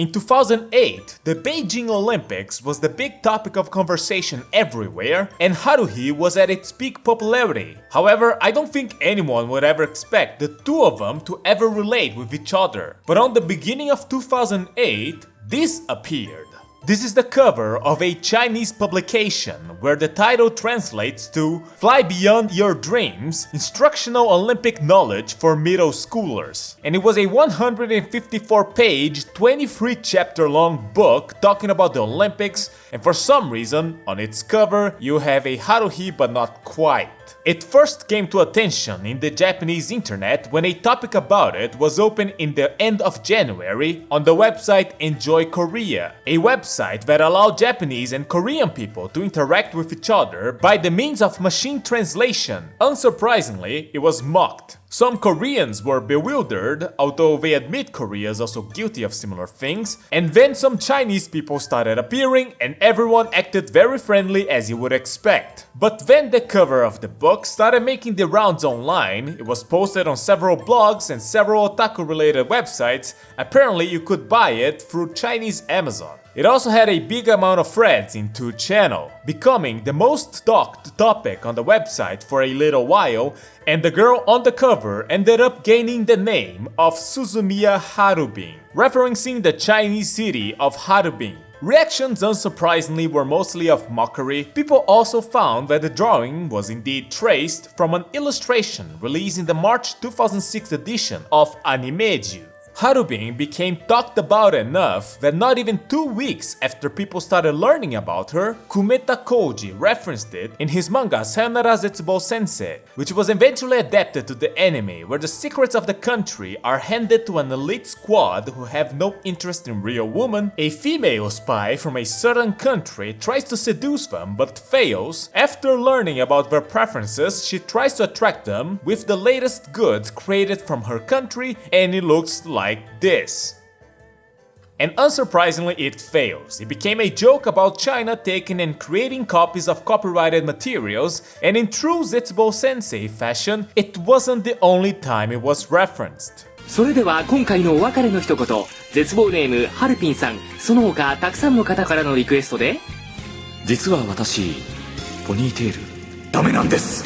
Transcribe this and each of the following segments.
In 2008, the Beijing Olympics was the big topic of conversation everywhere, and Haruhi was at its peak popularity. However, I don't think anyone would ever expect the two of them to ever relate with each other. But on the beginning of 2008, this appeared. This is the cover of a Chinese publication where the title translates to "Fly Beyond Your Dreams, Instructional Olympic Knowledge for Middle Schoolers." And it was a 154-page, 23-chapter-long book talking about the Olympics, and for some reason, on its cover, you have a Haruhi but not quite. It first came to attention in the Japanese internet when a topic about it was opened in the end of January on the website Enjoy Korea, a website that allowed Japanese and Korean people to interact with each other by the means of machine translation. Unsurprisingly, it was mocked. Some Koreans were bewildered, although they admit Korea is also guilty of similar things, and then some Chinese people started appearing and everyone acted very friendly as you would expect. But then the cover of the book started making the rounds online, it was posted on several blogs and several otaku-related websites. Apparently you could buy it through Chinese Amazon. It also had a big amount of threads in 2channel, becoming the most talked topic on the website for a little while, and the girl on the cover ended up gaining the name of Suzumiya Harubin, referencing the Chinese city of Harubin. Reactions unsurprisingly were mostly of mockery. People also found that the drawing was indeed traced from an illustration released in the March 2006 edition of Animeju. Harubin became talked about enough that not even 2 weeks after people started learning about her, Kumeta Koji referenced it in his manga Sayonara Zetsubou Sensei, which was eventually adapted to the anime, where the secrets of the country are handed to an elite squad who have no interest in real women. A female spy from a certain country tries to seduce them but fails. After learning about their preferences, she tries to attract them with the latest goods created from her country, and it looks like this. And unsurprisingly, it fails. It became a joke about China taking and creating copies of copyrighted materials, and in true Zetsubou Sensei fashion, it wasn't the only time it was referenced. それでは今回のお別れの一言、絶望ネームハルピンさん、その他たくさんの方からのリクエストで、実は私、ポニーテールダメなんです。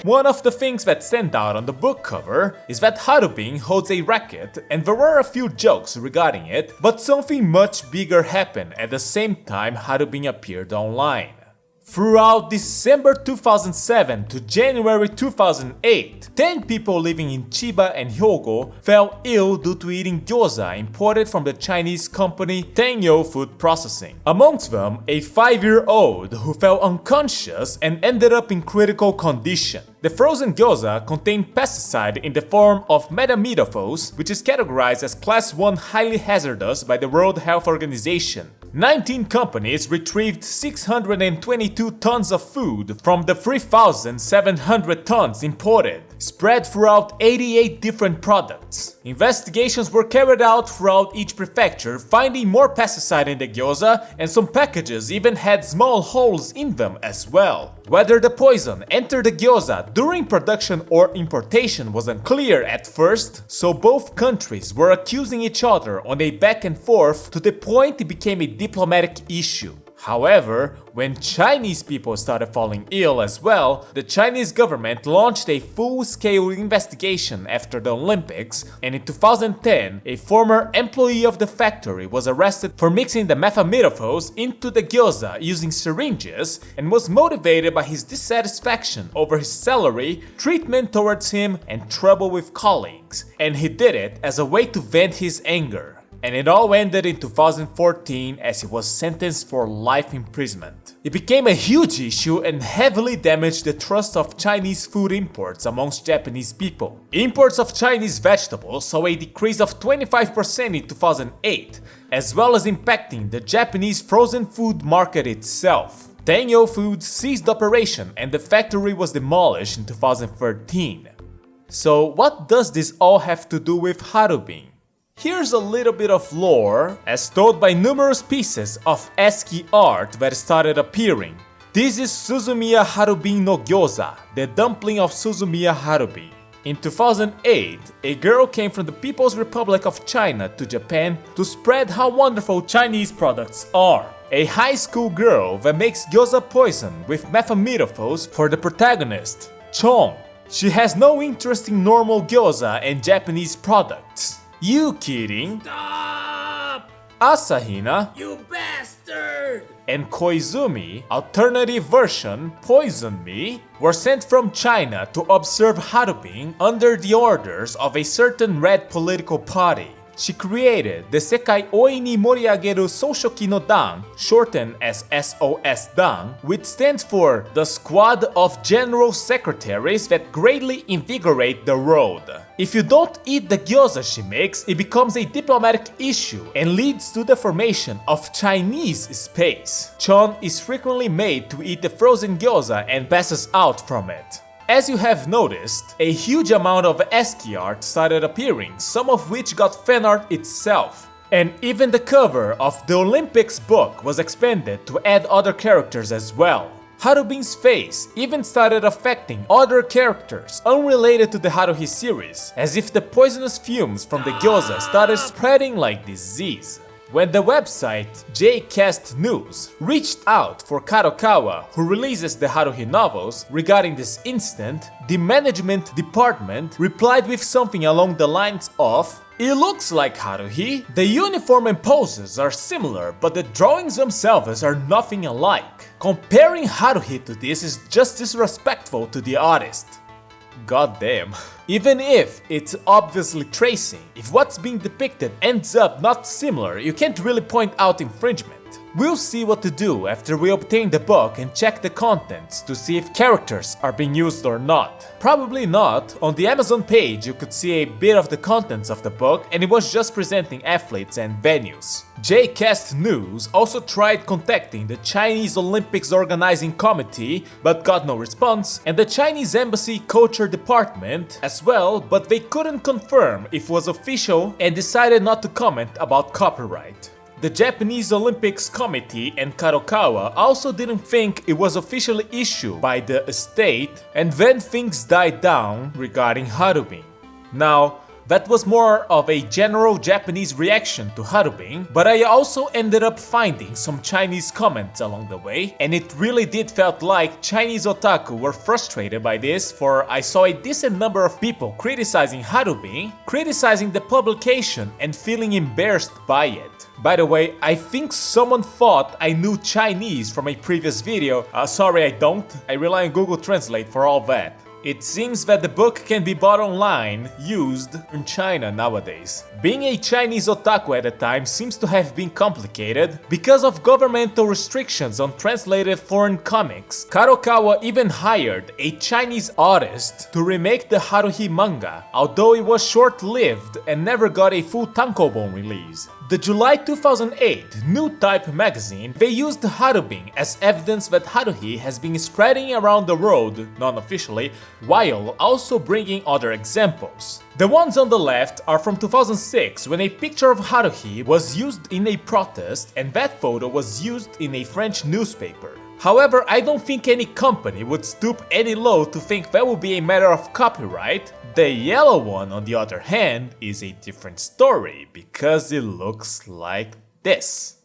One of the things that stand out on the book cover is that Harubin holds a racket, and there were a few jokes regarding it, but something much bigger happened at the same time Harubin appeared online. Throughout December 2007 to January 2008, 10 people living in Chiba and Hyogo fell ill due to eating gyoza imported from the Chinese company Tenyo Food Processing. Amongst them, a 5-year-old who fell unconscious and ended up in critical condition. The frozen gyoza contained pesticide in the form of metamidophos, which is categorized as Class 1 highly hazardous by the World Health Organization. 19 companies retrieved 622 tons of food from the 3,700 tons imported, spread throughout 88 different products. Investigations were carried out throughout each prefecture, finding more pesticide in the gyoza, and some packages even had small holes in them as well. Whether the poison entered the gyoza during production or importation was unclear at first, so both countries were accusing each other on a back and forth to the point it became a diplomatic issue. However, when Chinese people started falling ill as well, the Chinese government launched a full-scale investigation after the Olympics, and in 2010, a former employee of the factory was arrested for mixing the metamidophos into the gyoza using syringes and was motivated by his dissatisfaction over his salary, treatment towards him, and trouble with colleagues, and he did it as a way to vent his anger. And it all ended in 2014 as he was sentenced for life imprisonment. It became a huge issue and heavily damaged the trust of Chinese food imports amongst Japanese people. Imports of Chinese vegetables saw a decrease of 25% in 2008, as well as impacting the Japanese frozen food market itself. Tenyo Foods ceased operation and the factory was demolished in 2013. So what does this all have to do with Harubin? Here's a little bit of lore, as told by numerous pieces of ASCII art that started appearing. This is Suzumiya Harubin no Gyoza, the dumpling of Suzumiya Haruhi. In 2008, a girl came from the People's Republic of China to Japan to spread how wonderful Chinese products are. A high school girl that makes gyoza poison with methamphetamines for the protagonist, Chong. She has no interest in normal gyoza and Japanese products. You kidding? Stop! Asahina, You bastard! and Koizumi, alternative version Poison Me, were sent from China to observe Harubin under the orders of a certain red political party. She created the Sekai Oi ni Moriageru Soushoki no Dan, shortened as SOS Dan, which stands for the Squad of General Secretaries that greatly invigorate the world. If you don't eat the gyoza she makes, it becomes a diplomatic issue and leads to the formation of Chinese space. Chon is frequently made to eat the frozen gyoza and passes out from it. As you have noticed, a huge amount of ASCII art started appearing, some of which got fan art itself. And even the cover of the Olympics book was expanded to add other characters as well. Harubin's face even started affecting other characters unrelated to the Haruhi series, as if the poisonous fumes from the gyoza started spreading like disease. When the website JCast News reached out for Kadokawa, who releases the Haruhi novels, regarding this incident, the management department replied with something along the lines of, "It looks like Haruhi, the uniform and poses are similar, but the drawings themselves are nothing alike. Comparing Haruhi to this is just disrespectful to the artist." God damn. Even if it's obviously tracing, if what's being depicted ends up not similar, you can't really point out infringement. We'll see what to do after we obtain the book and check the contents to see if characters are being used or not. Probably not. On the Amazon page you could see a bit of the contents of the book and it was just presenting athletes and venues. JCast News also tried contacting the Chinese Olympics organizing committee but got no response, and the Chinese Embassy Culture Department as well, but they couldn't confirm if it was official and decided not to comment about copyright. The Japanese Olympics Committee and Kadokawa also didn't think it was officially issued by the estate, and then things died down regarding Harubin. Now, that was more of a general Japanese reaction to Harubin, but I also ended up finding some Chinese comments along the way, and it really did felt like Chinese otaku were frustrated by this, for I saw a decent number of people criticizing Harubin, criticizing the publication and feeling embarrassed by it. By the way, I think someone thought I knew Chinese from a previous video. Sorry, I don't. I rely on Google Translate for all that. It seems that the book can be bought online, used in China nowadays. Being a Chinese otaku at the time seems to have been complicated. Because of governmental restrictions on translated foreign comics, Kadokawa even hired a Chinese artist to remake the Haruhi manga, although it was short-lived and never got a full tankobon release. The July 2008 New Type magazine, they used Harubin as evidence that Haruhi has been spreading around the world, non-officially, while also bringing other examples. The ones on the left are from 2006, when a picture of Haruhi was used in a protest and that photo was used in a French newspaper. However, I don't think any company would stoop any low to think that would be a matter of copyright. The yellow one, on the other hand, is a different story because it looks like this.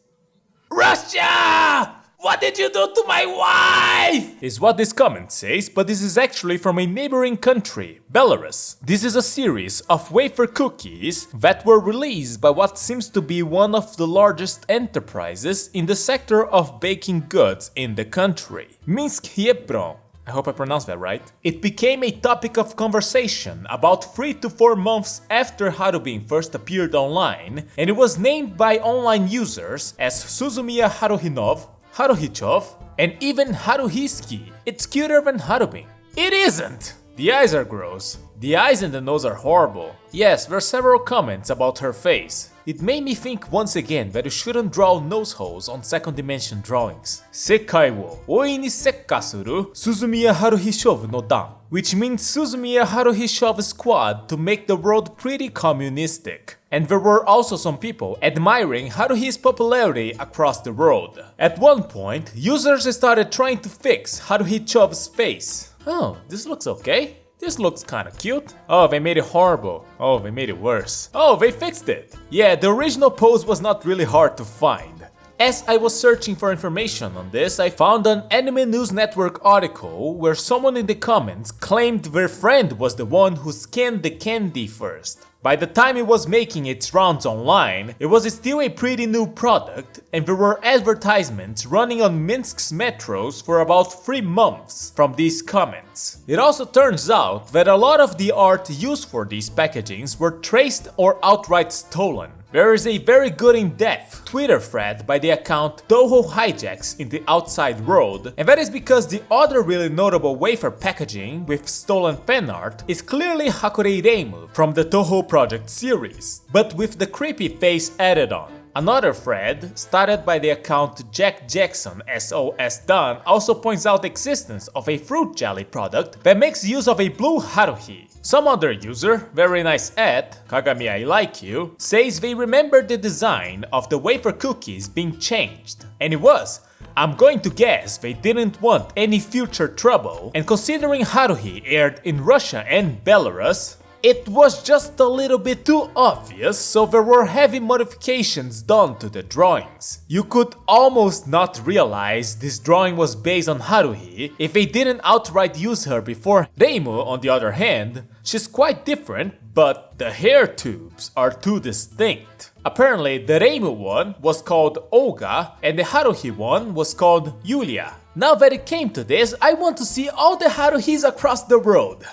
Russia! What did you do to my wife? Is what this comment says, but this is actually from a neighboring country, Belarus. This is a series of wafer cookies that were released by what seems to be one of the largest enterprises in the sector of baking goods in the country, Minsk Hiepron. I hope I pronounced that right. It became a topic of conversation about 3 to 4 months after Harubin first appeared online, and it was named by online users as Suzumiya Haruhinov, Haruhichov, and even Haruhiski. It's cuter than Harubin. It isn't! The eyes are gross. The eyes and the nose are horrible. Yes, there are several comments about her face. It made me think once again that you shouldn't draw nose holes on second dimension drawings. Sekai wo oi ni sekka suru Suzumiya Haruhi shou no dan, which means Suzumiya Haruhi shove squad to make the world pretty communistic. And there were also some people admiring Haruhi's popularity across the world. At one point, users started trying to fix Haruhi Chov's face. Oh, this looks okay. This looks kinda cute. Oh, they made it horrible. Oh, they made it worse. Oh, they fixed it. Yeah, the original pose was not really hard to find. As I was searching for information on this, I found an Anime News Network article where someone in the comments claimed their friend was the one who scanned the candy first. By the time it was making its rounds online, it was still a pretty new product, and there were advertisements running on Minsk's metros for about 3 months from these comments. It also turns out that a lot of the art used for these packagings were traced or outright stolen. There is a very good in-depth Twitter thread by the account Toho Hijacks in the outside world, and that is because the other really notable wafer packaging with stolen fan art is clearly Hakure Reimu from the Toho Project series, but with the creepy face added on. Another thread, started by the account Jack Jackson SOS Done, also points out the existence of a fruit jelly product that makes use of a blue Haruhi. Some other user, very nice Kagami I like you, says they remember the design of the wafer cookies being changed. And it was. I'm going to guess they didn't want any future trouble, and considering Haruhi aired in Russia and Belarus, it was just a little bit too obvious, so there were heavy modifications done to the drawings. You could almost not realize this drawing was based on Haruhi if they didn't outright use her before. Reimu, on the other hand, she's quite different, but the hair tubes are too distinct. Apparently, the Reimu one was called Olga and the Haruhi one was called Yulia. Now that it came to this, I want to see all the Haruhis across the world.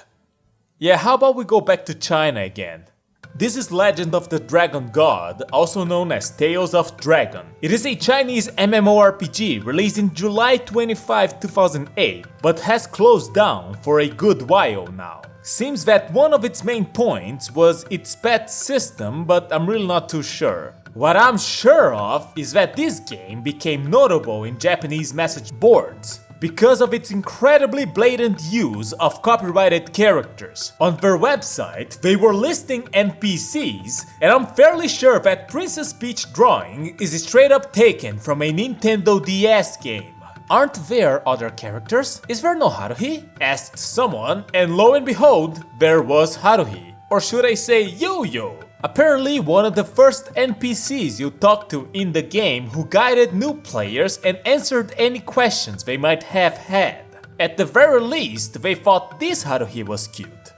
Yeah, how about we go back to China again? This is Legend of the Dragon God, also known as Tales of Dragon. It is a Chinese MMORPG released in July 25, 2008, but has closed down for a good while now. Seems that one of its main points was its pet system, but I'm really not too sure. What I'm sure of is that this game became notable in Japanese message boards because of its incredibly blatant use of copyrighted characters. On their website, they were listing NPCs, and I'm fairly sure that Princess Peach drawing is straight up taken from a Nintendo DS game. Aren't there other characters? Is there no Haruhi? Asked someone, and lo and behold, there was Haruhi. Or should I say Yo-Yo? Apparently one of the first NPCs you talked to in the game who guided new players and answered any questions they might have had. At the very least, they thought this Haruhi was cute.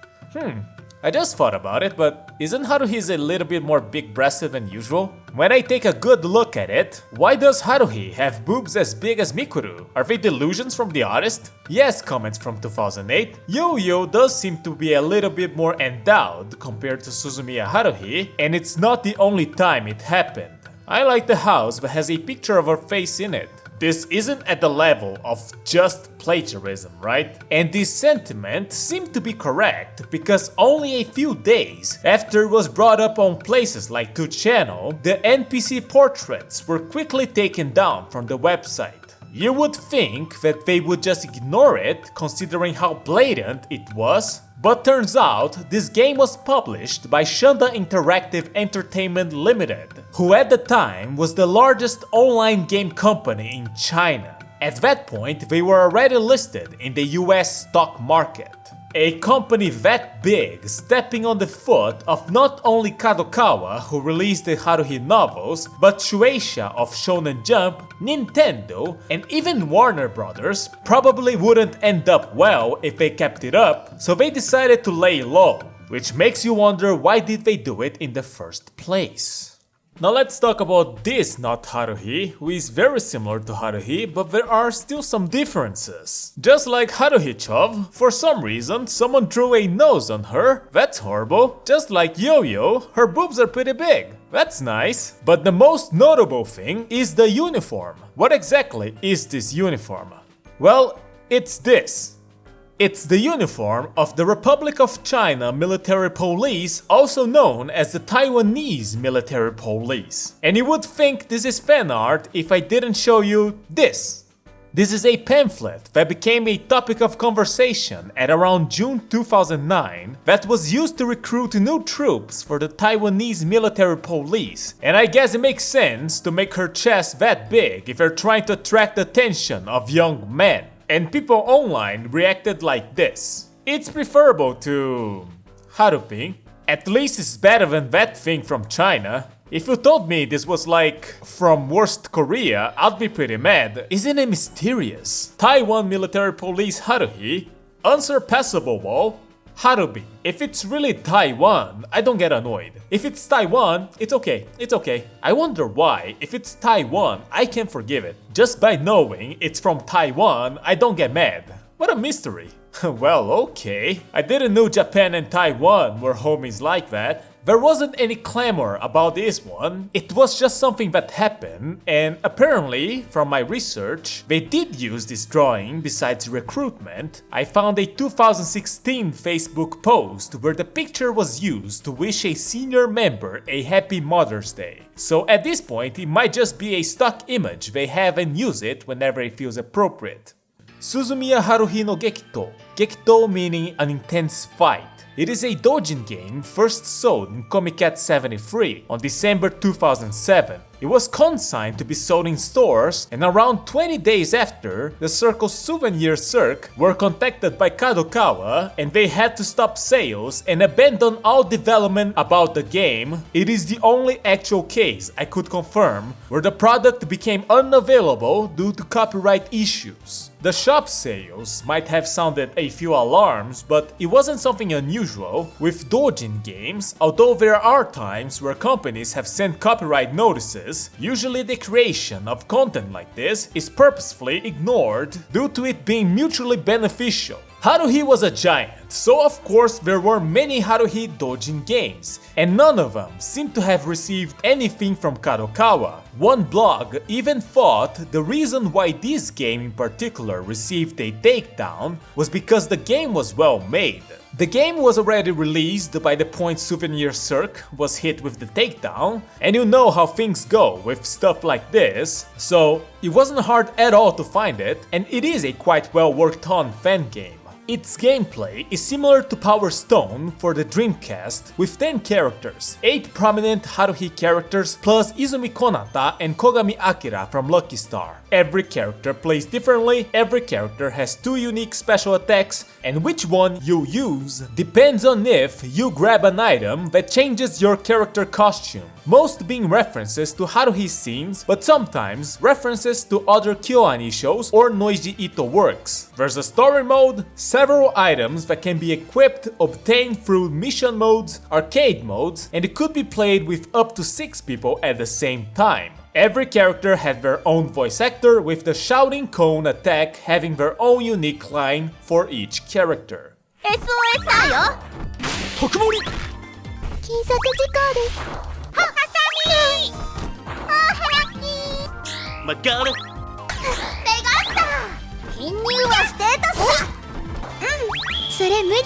I just thought about it, but isn't Haruhi a little bit more big-breasted than usual? When I take a good look at it, why does Haruhi have boobs as big as Mikuru? Are they delusions from the artist? Yes, comments from 2008. Yo-Yo does seem to be a little bit more endowed compared to Suzumiya Haruhi, and it's not the only time it happened. I like the house that has a picture of her face in it. This isn't at the level of just plagiarism, right? And this sentiment seemed to be correct because only a few days after it was brought up on places like 2channel, the NPC portraits were quickly taken down from the website. You would think that they would just ignore it considering how blatant it was, but turns out this game was published by Shanda Interactive Entertainment Limited, who at the time was the largest online game company in China. At that point, they were already listed in the US stock market. A company that big stepping on the foot of not only Kadokawa, who released the Haruhi novels, but Shueisha of Shonen Jump, Nintendo, and even Warner Brothers probably wouldn't end up well if they kept it up, so they decided to lay low, which makes you wonder why did they do it in the first place. Now let's talk about this not Haruhi, who is very similar to Haruhi, but there are still some differences. Just like Haruhi-chov, for some reason someone drew a nose on her, that's horrible. Just like Yo-Yo, her boobs are pretty big, that's nice. But the most notable thing is the uniform. What exactly is this uniform? Well, it's this. It's the uniform of the Republic of China Military Police, also known as the Taiwanese Military Police. And you would think this is fan art if I didn't show you this. This is a pamphlet that became a topic of conversation at around June 2009 that was used to recruit new troops for the Taiwanese Military Police. And I guess it makes sense to make her chest that big if you're trying to attract the attention of young men. And people online reacted like this. It's preferable to Harubin. At least it's better than that thing from China. If you told me this was like from worst Korea, I'd be pretty mad. Isn't it mysterious? Taiwan Military Police Haruhi, unsurpassable wall, Harubin. If it's really Taiwan, I don't get annoyed. If it's Taiwan, it's okay. It's okay. I wonder why. If it's Taiwan, I can forgive it. Just by knowing it's from Taiwan, I don't get mad. What a mystery. Well, okay. I didn't know Japan and Taiwan were homies like that. There wasn't any clamor about this one, it was just something that happened, and apparently, from my research, they did use this drawing besides recruitment. I found a 2016 Facebook post where the picture was used to wish a senior member a happy Mother's Day. So at this point, it might just be a stock image they have and use it whenever it feels appropriate. Suzumiya Haruhi no Gekitou. Gekitou meaning an intense fight. It is a doujin game first sold in Comic-Cat 73 on December 2007. It was consigned to be sold in stores, and around 20 days after, the Circle Souvenir Cirque were contacted by Kadokawa and they had to stop sales and abandon all development about the game. It is the only actual case I could confirm where the product became unavailable due to copyright issues. The shop sales might have sounded a few alarms, but it wasn't something unusual with doujin games, although there are times where companies have sent copyright notices. Usually the creation of content like this is purposefully ignored due to it being mutually beneficial. Haruhi was a giant, so of course there were many Haruhi doujin games, and none of them seemed to have received anything from Kadokawa. One blog even thought the reason why this game in particular received a takedown was because the game was well made. The game was already released by the point Souvenir Cirque was hit with the takedown, and you know how things go with stuff like this, so it wasn't hard at all to find it, and it is a quite well worked on fan game. Its gameplay is similar to Power Stone for the Dreamcast with 10 characters, 8 prominent Haruhi characters plus Izumi Konata and Kogami Akira from Lucky Star. Every character plays differently, every character has 2 unique special attacks, and which one you use depends on if you grab an item that changes your character costume. Most being references to Haruhi scenes, but sometimes references to other KyoAni shows or Noiji Ito works. There's a story mode, several items that can be equipped, obtained through mission modes, arcade modes, and it could be played with up to 6 people at the same time. Every character had their own voice actor, with the shouting cone attack having their own unique line for each character. SOS だよ。特盛り緊急事項です。ハサミ。早き。マガロペガッタ。貧乳はステータスだ。それ無理。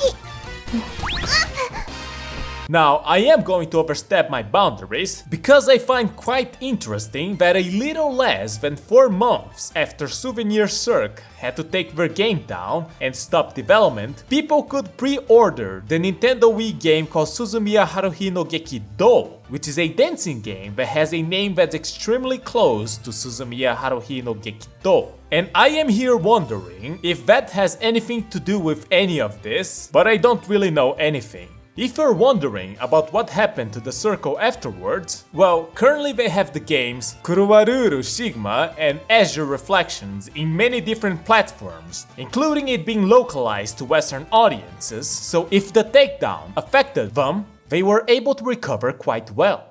Now, I am going to overstep my boundaries because I find quite interesting that a little less than 4 months after Souvenir Cirque had to take their game down and stop development, people could pre-order the Nintendo Wii game called Suzumiya Haruhi no Gekitou, which is a dancing game that has a name that's extremely close to Suzumiya Haruhi no Gekitou. And I am here wondering if that has anything to do with any of this, but I don't really know anything. If you're wondering about what happened to the circle afterwards, well, currently they have the games Kuruwaruru Sigma and Azure Reflections in many different platforms, including it being localized to Western audiences, so if the takedown affected them, they were able to recover quite well.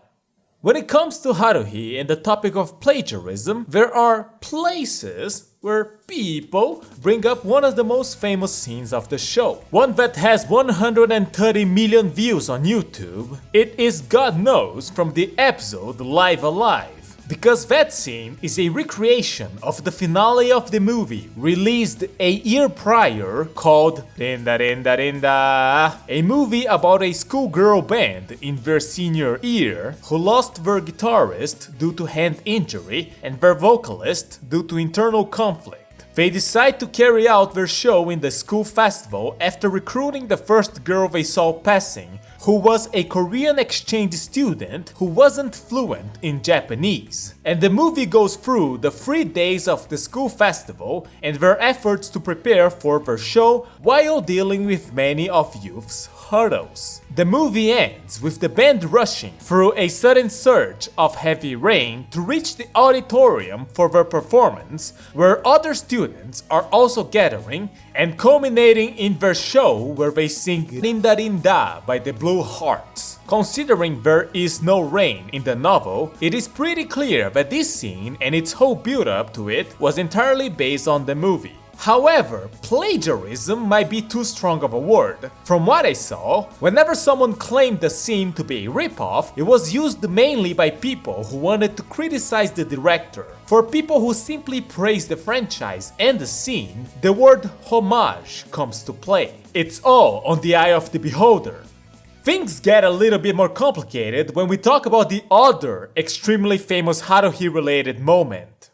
When it comes to Haruhi and the topic of plagiarism, there are places where people bring up one of the most famous scenes of the show. One that has 130 million views on YouTube. It is God Knows from the episode Live Alive. Because that scene is a recreation of the finale of the movie released a year prior called Rinda Rinda Rinda, a movie about a schoolgirl band in their senior year who lost their guitarist due to hand injury and their vocalist due to internal conflict. They decide to carry out their show in the school festival after recruiting the first girl they saw passing, who was a Korean exchange student who wasn't fluent in Japanese. And the movie goes through the 3 days of the school festival and their efforts to prepare for their show while dealing with many of youth's hurdles. The movie ends with the band rushing through a sudden surge of heavy rain to reach the auditorium for their performance, where other students are also gathering, and culminating in their show where they sing Rinda Rinda by the Blue Hearts. Considering there is no rain in the novel, it is pretty clear that this scene and its whole build-up to it was entirely based on the movie. However, plagiarism might be too strong of a word. From what I saw, whenever someone claimed the scene to be a ripoff, it was used mainly by people who wanted to criticize the director. For people who simply praise the franchise and the scene, the word homage comes to play. It's all on the eye of the beholder. Things get a little bit more complicated when we talk about the other extremely famous Haruhi related moment.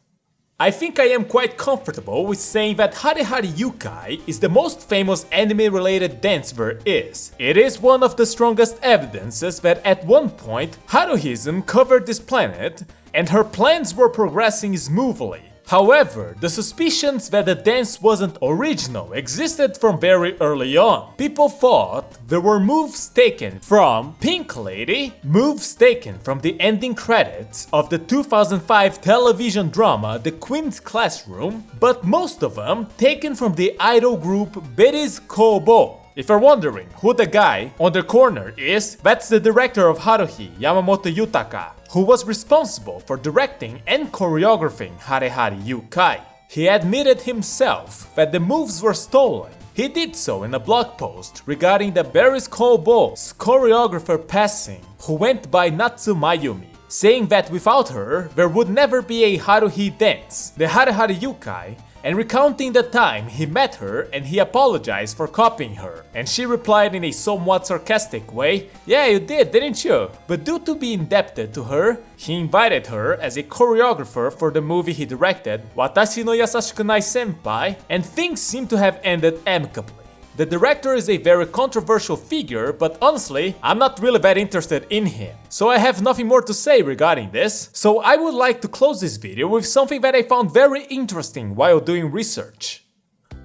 I think I am quite comfortable with saying that Hare Hare Yukai is the most famous anime-related dance there is. It is one of the strongest evidences that at one point Haruhism covered this planet and her plans were progressing smoothly. However, the suspicions that the dance wasn't original existed from very early on. People thought there were moves taken from Pink Lady, moves taken from the ending credits of the 2005 television drama The Queen's Classroom, but most of them taken from the idol group BerryZ Kobo. If you're wondering who the guy on the corner is, that's the director of Haruhi, Yamamoto Yutaka, who was responsible for directing and choreographing Hare Hare Yukai. He admitted himself that the moves were stolen. He did so in a blog post regarding the BerryZ Kobo's choreographer passing, who went by Natsu Mayumi, saying that without her, there would never be a Haruhi dance, the Hare Hare Yukai, and recounting the time he met her and he apologized for copying her. And she replied in a somewhat sarcastic way, "Yeah, you did, didn't you?" But due to being indebted to her, he invited her as a choreographer for the movie he directed, Watashi no Yasashiku Nai Senpai, and things seem to have ended amicably. The director is a very controversial figure, but honestly, I'm not really that interested in him. So I have nothing more to say regarding this, so I would like to close this video with something that I found very interesting while doing research.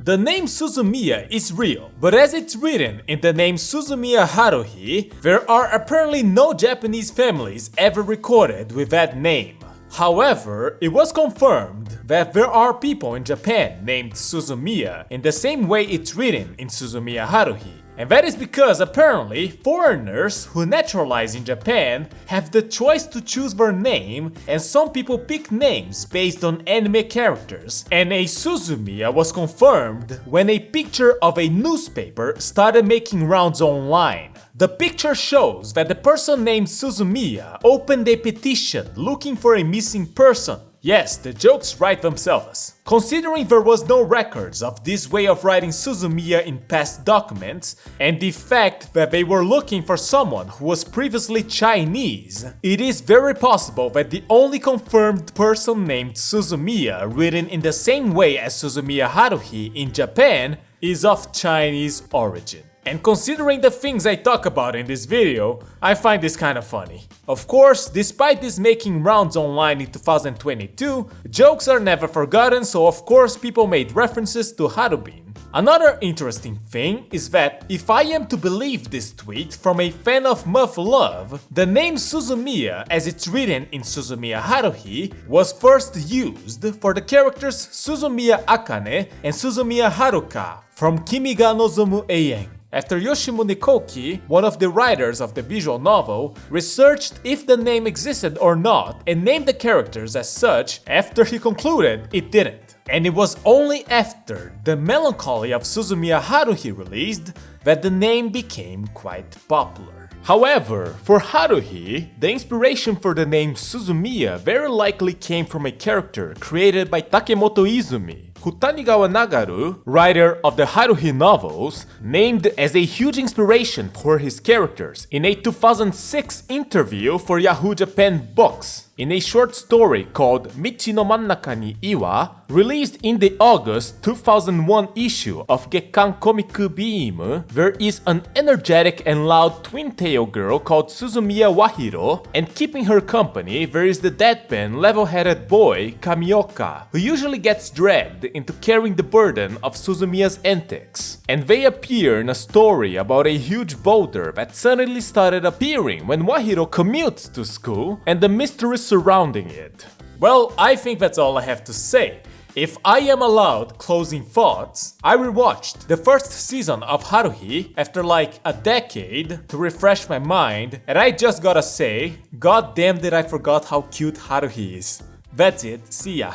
The name Suzumiya is real, but as it's written in the name Suzumiya Haruhi, there are apparently no Japanese families ever recorded with that name. However, it was confirmed that there are people in Japan named Suzumiya in the same way it's written in Suzumiya Haruhi. And that is because apparently foreigners who naturalize in Japan have the choice to choose their name, and some people pick names based on anime characters. And a Suzumiya was confirmed when a picture of a newspaper started making rounds online. The picture shows that the person named Suzumiya opened a petition looking for a missing person. Yes, the jokes write themselves. Considering there was no records of this way of writing Suzumiya in past documents, and the fact that they were looking for someone who was previously Chinese, it is very possible that the only confirmed person named Suzumiya written in the same way as Suzumiya Haruhi in Japan is of Chinese origin. And considering the things I talk about in this video, I find this kind of funny. Of course, despite this making rounds online in 2022, jokes are never forgotten, so of course people made references to Harubin. Another interesting thing is that if I am to believe this tweet from a fan of Muff Love, the name Suzumiya as it's written in Suzumiya Haruhi was first used for the characters Suzumiya Akane and Suzumiya Haruka from Kimi ga Nozomu Eien. After Yoshimune Koki, one of the writers of the visual novel, researched if the name existed or not and named the characters as such after he concluded it didn't. And it was only after The Melancholy of Suzumiya Haruhi released that the name became quite popular. However, for Haruhi, the inspiration for the name Suzumiya very likely came from a character created by Takemoto Izumi, who Tanigawa Nagaru, writer of the Haruhi novels, named as a huge inspiration for his characters in a 2006 interview for Yahoo Japan Books. in a short story called Michi no Mannaka ni Iwa, released in the August 2001 issue of Gekkan Comic Beam. There is an energetic and loud twin-tail girl called Suzumiya Wahiro, and keeping her company there is the deadpan, level-headed boy Kamioka, who usually gets dragged into carrying the burden of Suzumiya's antics. And they appear in a story about a huge boulder that suddenly started appearing when Wahiro commutes to school and the mystery surrounding it. Well, I think that's all I have to say. If I am allowed closing thoughts, I rewatched the first season of Haruhi after like a decade to refresh my mind, and I just gotta say, god damn did I forgot how cute Haruhi is. That's it, see ya.